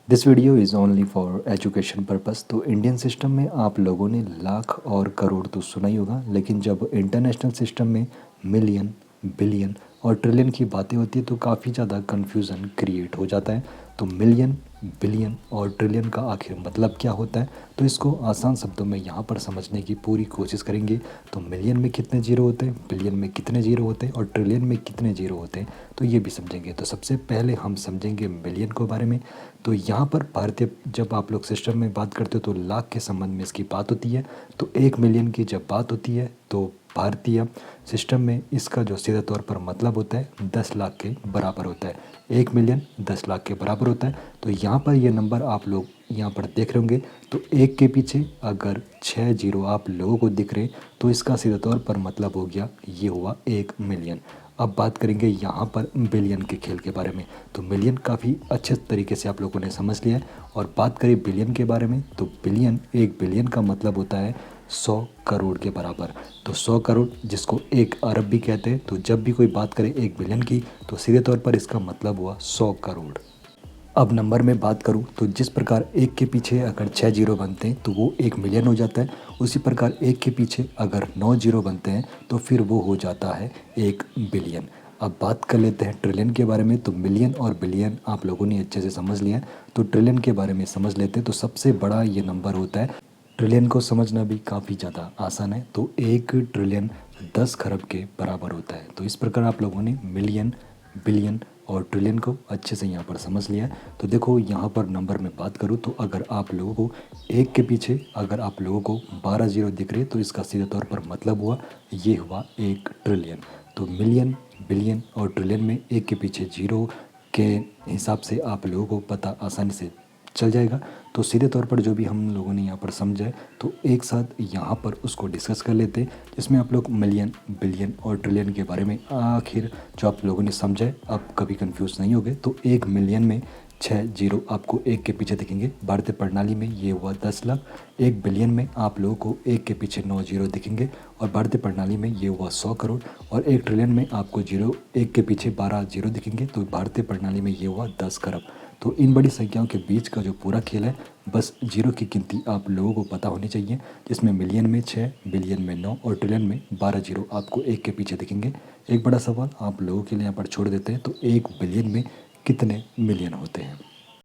This video is only for education purpose. तो Indian system में आप लोगों ने लाख और करोड़ तो सुना ही होगा, लेकिन जब इंटरनेशनल सिस्टम में मिलियन, बिलियन और ट्रिलियन की बातें होती है तो काफ़ी ज़्यादा कन्फ्यूज़न क्रिएट हो जाता है। तो मिलियन, बिलियन और ट्रिलियन का आखिर मतलब क्या होता है, तो इसको आसान शब्दों में यहाँ पर समझने की पूरी कोशिश करेंगे। तो मिलियन में कितने जीरो होते हैं, बिलियन में कितने जीरो होते हैं और ट्रिलियन में कितने जीरो होते हैं, तो ये भी समझेंगे। तो सबसे पहले हम समझेंगे मिलियन के बारे में। तो यहाँ पर भारतीय, जब आप लोग सिस्टम में बात करते हो तो लाख के संबंध में इसकी बात होती है। तो 1 मिलियन की जब बात होती है तो भारतीय सिस्टम में इसका जो सीधे तौर पर मतलब होता है 10 लाख के बराबर होता है। 1 मिलियन 10 लाख के बराबर होता है। तो यहाँ पर ये नंबर आप लोग यहाँ पर देख रहे होंगे। तो एक के पीछे अगर 6 जीरो आप लोगों को दिख रहे तो इसका सीधे तौर पर मतलब हो गया, ये हुआ 1 मिलियन। अब बात करेंगे यहाँ पर बिलियन के खेल के बारे में। तो मिलियन काफ़ी अच्छे तरीके से आप लोगों ने समझ लिया है। और बात करें बिलियन के बारे में, तो बिलियन, 1 बिलियन का मतलब होता है 100 करोड़ के बराबर। तो 100 करोड़ जिसको 1 अरब भी कहते हैं। तो जब भी कोई बात करे 1 बिलियन की तो सीधे तौर पर इसका मतलब हुआ 100 करोड़। अब नंबर में बात करूं तो जिस प्रकार एक के पीछे अगर 6 जीरो बनते हैं तो वो 1 मिलियन हो जाता है, उसी प्रकार एक के पीछे अगर 9 जीरो बनते हैं तो फिर वो हो जाता है 1 बिलियन। अब बात कर लेते हैं ट्रिलियन के बारे में। तो मिलियन और बिलियन आप लोगों ने अच्छे से समझ लिया है। तो ट्रिलियन के बारे में समझ लेते हैं। तो सबसे बड़ा ये नंबर होता है। ट्रिलियन को समझना भी काफ़ी ज़्यादा आसान है। तो 1 ट्रिलियन 10 खरब के बराबर होता है। तो इस प्रकार आप लोगों ने मिलियन, बिलियन और ट्रिलियन को अच्छे से यहाँ पर समझ लिया है। तो देखो यहाँ पर नंबर में बात करूँ तो अगर आप लोगों को एक के पीछे अगर आप लोगों को 12 जीरो दिख रहे तो इसका सीधे तौर पर मतलब हुआ, ये हुआ 1 ट्रिलियन। तो मिलियन, बिलियन और ट्रिलियन में एक के पीछे जीरो के हिसाब से आप लोगों को पता आसानी से चल जाएगा। तो सीधे तौर पर जो भी हम लोगों ने यहाँ पर समझा है तो एक साथ यहाँ पर उसको डिस्कस कर लेते हैं, जिसमें आप लोग मिलियन, बिलियन और ट्रिलियन के बारे में आखिर जो आप लोगों ने समझा है अब कभी कंफ्यूज नहीं हो गए। तो 1 मिलियन में 6 जीरो आपको एक के पीछे दिखेंगे। भारतीय प्रणाली में ये हुआ 10 लाख। 1 बिलियन में आप लोगों को एक के पीछे 9 जीरो दिखेंगे और भारतीय प्रणाली में ये हुआ 100 करोड़। और 1 ट्रिलियन में आपको जीरो एक के पीछे 12 जीरो दिखेंगे तो भारतीय प्रणाली में ये हुआ 10 खरब। तो इन बड़ी संख्याओं के बीच का जो पूरा खेल है, बस जीरो की गिनती आप लोगों को पता होनी चाहिए, जिसमें मिलियन में 6, बिलियन में 9 और ट्रिलियन में 12 जीरो आपको एक के पीछे दिखेंगे। एक बड़ा सवाल आप लोगों के लिए यहाँ पर छोड़ देते हैं, तो 1 बिलियन में कितने मिलियन होते हैं।